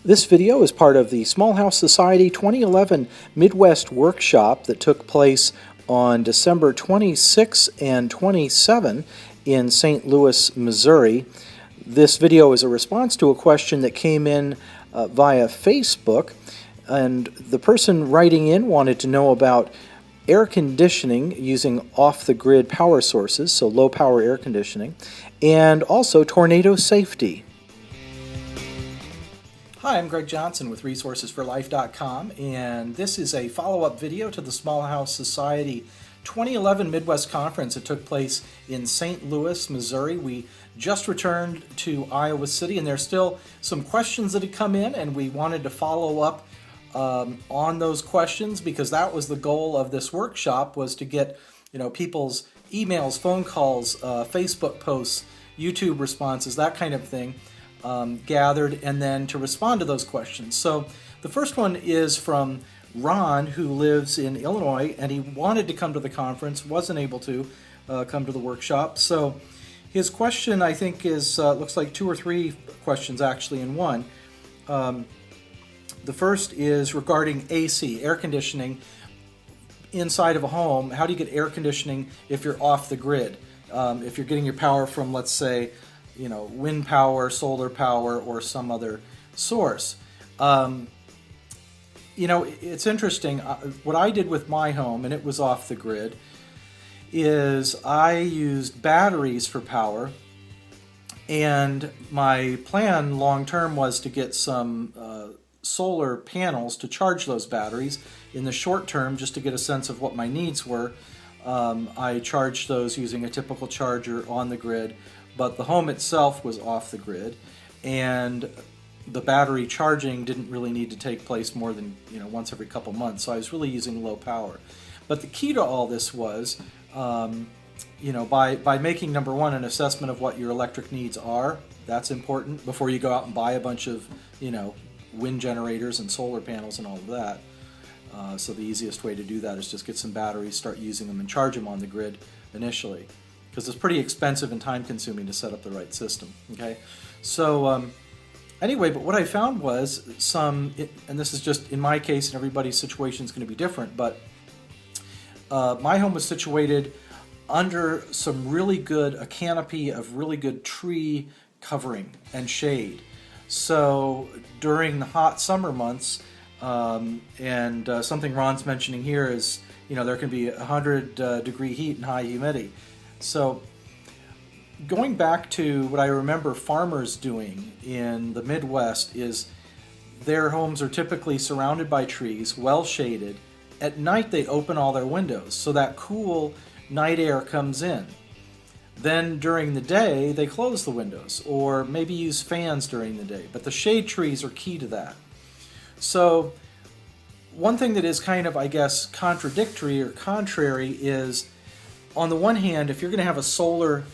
This video is part of the Small House Society 2011 Midwest Workshop that took place on December 26 and 27 in St. Louis, Missouri. This video is a response to a question that came in via Facebook, and the person writing in wanted to know about air conditioning using off-the-grid power sources, so low-power air conditioning, and also tornado safety. Hi, I'm Greg Johnson with ResourcesForLife.com, and this is a follow-up video to the Small House Society 2011 Midwest Conference that took place in St. Louis, Missouri. We just returned to Iowa City, and there's still some questions that had come in, and we wanted to follow up on those questions because that was the goal of this workshop, was to get people's emails, phone calls, Facebook posts, YouTube responses, that kind of thing. Gathered, and then to respond to those questions. So the first one is from Ron, who lives in Illinois, and he wanted to come to the conference, wasn't able to come to the workshop. So his question, I think, is looks like two or three questions actually in one. The first is regarding AC, air conditioning inside of a home. How do you get air conditioning if you're off the grid? If you're getting your power from, let's say, wind power, solar power, or some other source. It's interesting. What I did with my home, and it was off the grid, is I used batteries for power, and my plan long term was to get some solar panels to charge those batteries. In the short term, just to get a sense of what my needs were, I charged those using a typical charger on the grid. But the home itself was off the grid, and the battery charging didn't really need to take place more than once every couple months. So I was really using low power. But the key to all this was, by making, number one, an assessment of what your electric needs are. That's important before you go out and buy a bunch of wind generators and solar panels and all of that. So the easiest way to do that is just get some batteries, start using them, and charge them on the grid initially, because it's pretty expensive and time-consuming to set up the right system. Okay, so anyway, but what I found was and this is just in my case, and everybody's situation is going to be different, but my home was situated under a canopy of really good tree covering and shade. So during the hot summer months, and something Ron's mentioning here is, there can be 100-degree heat and high humidity. So going back to what I remember farmers doing in the Midwest is their homes are typically surrounded by trees, well shaded. At night they open all their windows so that cool night air comes in. Then during the day they close the windows, or maybe use fans during the day. But the shade trees are key to that. So one thing that is kind of, I guess, contradictory or contrary is, on the one hand, if you're going to have a solar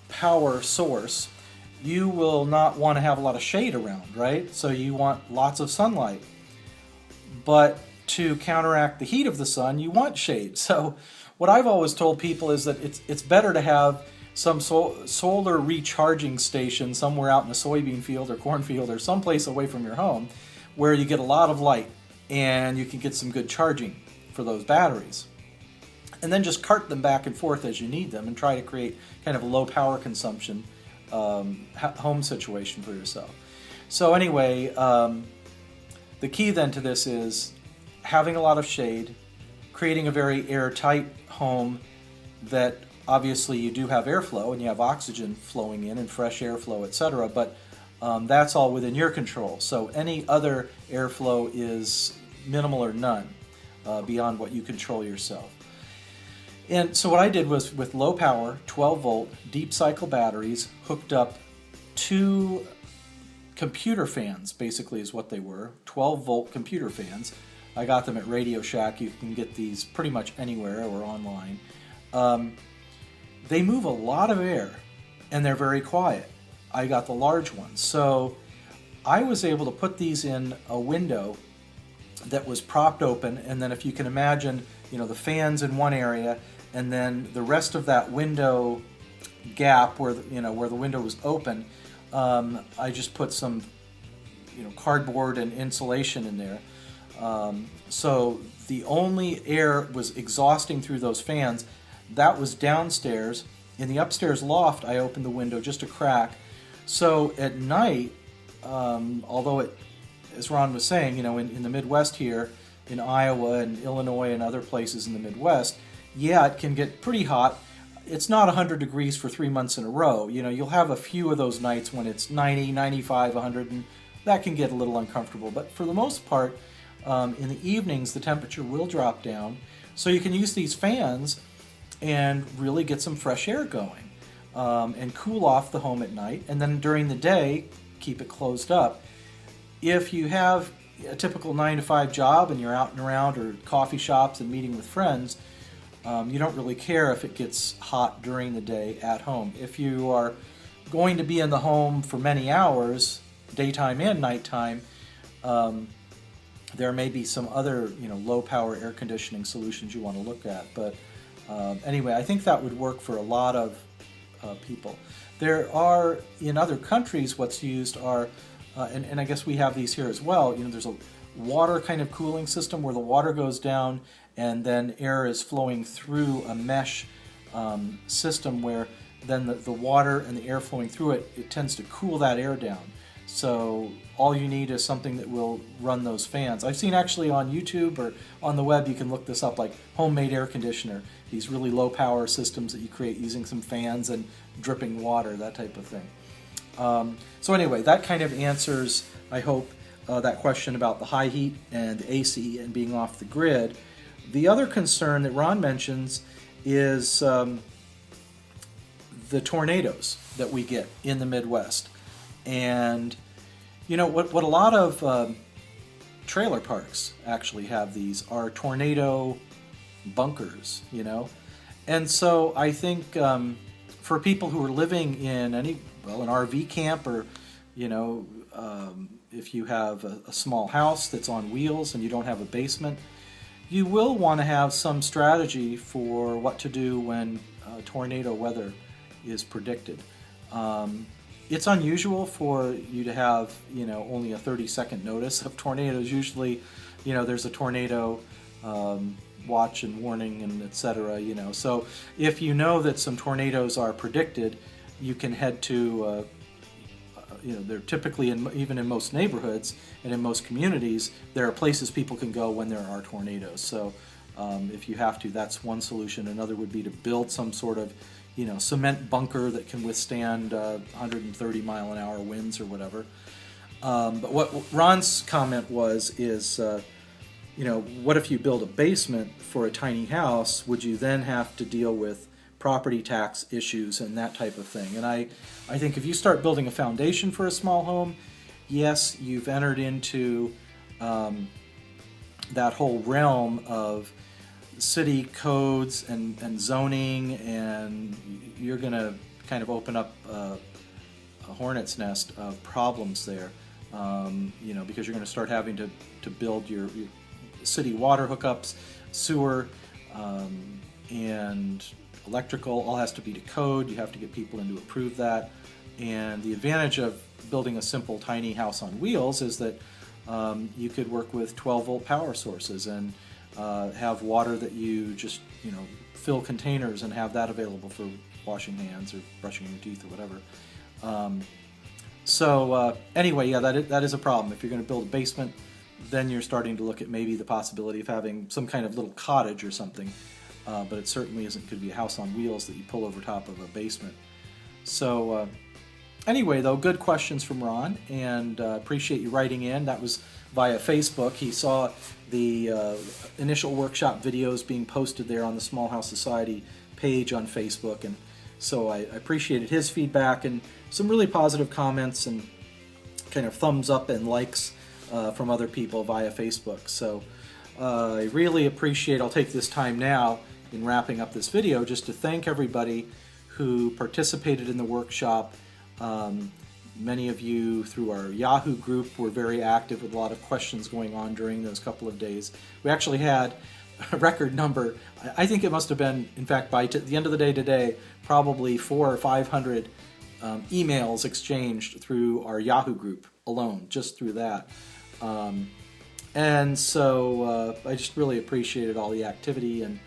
power source, you will not want to have a lot of shade around, right? So you want lots of sunlight. But to counteract the heat of the sun, you want shade. So what I've always told people is that it's better to have some solar recharging station somewhere out in a soybean field or cornfield or someplace away from your home where you get a lot of light and you can get some good charging for those batteries. And then just cart them back and forth as you need them and try to create kind of a low power consumption home situation for yourself. So anyway, the key then to this is having a lot of shade, creating a very airtight home that obviously you do have airflow and you have oxygen flowing in and fresh airflow, etc. But that's all within your control. So any other airflow is minimal or none beyond what you control yourself. And so what I did was, with low power, 12-volt, deep cycle batteries, hooked up two computer fans, basically is what they were, 12-volt computer fans. I got them at Radio Shack. You can get these pretty much anywhere or online. They move a lot of air, and they're very quiet. I got the large ones. So I was able to put these in a window that was propped open, and then if you can imagine, the fans in one area, and then the rest of that window gap where the window was open, I just put some cardboard and insulation in there. So the only air was exhausting through those fans. That was downstairs. In the upstairs loft, I opened the window just a crack. So at night, although it, as Ron was saying, in the Midwest here, in Iowa and Illinois and other places in the Midwest, yeah, it can get pretty hot. It's not 100 degrees for 3 months in a row. You'll have a few of those nights when it's 90, 95, 100, and that can get a little uncomfortable. But for the most part, in the evenings, the temperature will drop down. So you can use these fans and really get some fresh air going and cool off the home at night. And then during the day, keep it closed up. If you have a typical 9-to-5 job and you're out and around or coffee shops and meeting with friends, you don't really care if it gets hot during the day at home. If you are going to be in the home for many hours, daytime and nighttime, there may be some other low power air conditioning solutions you want to look at. But anyway, I think that would work for a lot of people. There are, in other countries, what's used are, and I guess we have these here as well, there's a water kind of cooling system where the water goes down and then air is flowing through a mesh system where then the water and the air flowing through it tends to cool that air down. So all you need is something that will run those fans. I've seen actually on YouTube or on the web, you can look this up, like homemade air conditioner, these really low power systems that you create using some fans and dripping water, that type of thing. So anyway, that kind of answers, I hope, that question about the high heat and AC and being off the grid. The other concern that Ron mentions is the tornadoes that we get in the Midwest. And what a lot of trailer parks actually have these are tornado bunkers, and so I think for people who are living in an RV camp, or if you have a small house that's on wheels and you don't have a basement, you will want to have some strategy for what to do when tornado weather is predicted. It's unusual for you to have, only a 30-second notice of tornadoes. Usually, there's a tornado watch and warning and etc. So if you know that some tornadoes are predicted, you can head to, they're typically even in most neighborhoods and in most communities, there are places people can go when there are tornadoes. So if you have to, that's one solution. Another would be to build some sort of cement bunker that can withstand 130 mile an hour winds or whatever. But what Ron's comment is, what if you build a basement for a tiny house? Would you then have to deal with property tax issues and that type of thing? And I think if you start building a foundation for a small home, yes, you've entered into that whole realm of city codes and zoning, and you're going to kind of open up a hornet's nest of problems there, because you're going to start having to build your city water hookups, sewer, and electrical, all has to be to code. You have to get people in to approve that. And the advantage of building a simple tiny house on wheels is that you could work with 12-volt power sources and have water that you just fill containers and have that available for washing hands or brushing your teeth or whatever. Anyway, yeah, that is a problem. If you're going to build a basement, then you're starting to look at maybe the possibility of having some kind of little cottage or something, but it certainly could be a house on wheels that you pull over top of a basement. So anyway, though, good questions from Ron, and appreciate you writing in. That was via Facebook. He saw the initial workshop videos being posted there on the Small House Society page on Facebook, and so I appreciated his feedback and some really positive comments and kind of thumbs up and likes from other people via Facebook. So I really appreciate, I'll take this time now in wrapping up this video just to thank everybody who participated in the workshop. Many of you through our Yahoo group were very active with a lot of questions going on during those couple of days. We actually had a record number. I think it must have been, in fact, by the end of the day today, probably 400 or 500 emails exchanged through our Yahoo group alone, just through that. And so I just really appreciated all the activity, and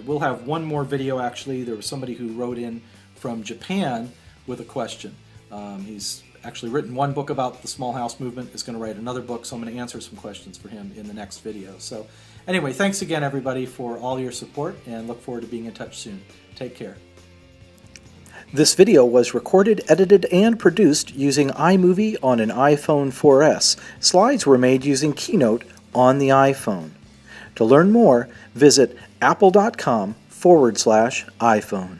we'll have one more video actually. There was somebody who wrote in from Japan with a question. He's actually written one book about the small house movement, is going to write another book, so I'm going to answer some questions for him in the next video. So anyway, thanks again everybody for all your support, and look forward to being in touch soon. Take care. This video was recorded, edited, and produced using iMovie on an iPhone 4S. Slides were made using Keynote on the iPhone. To learn more, visit apple.com/iPhone.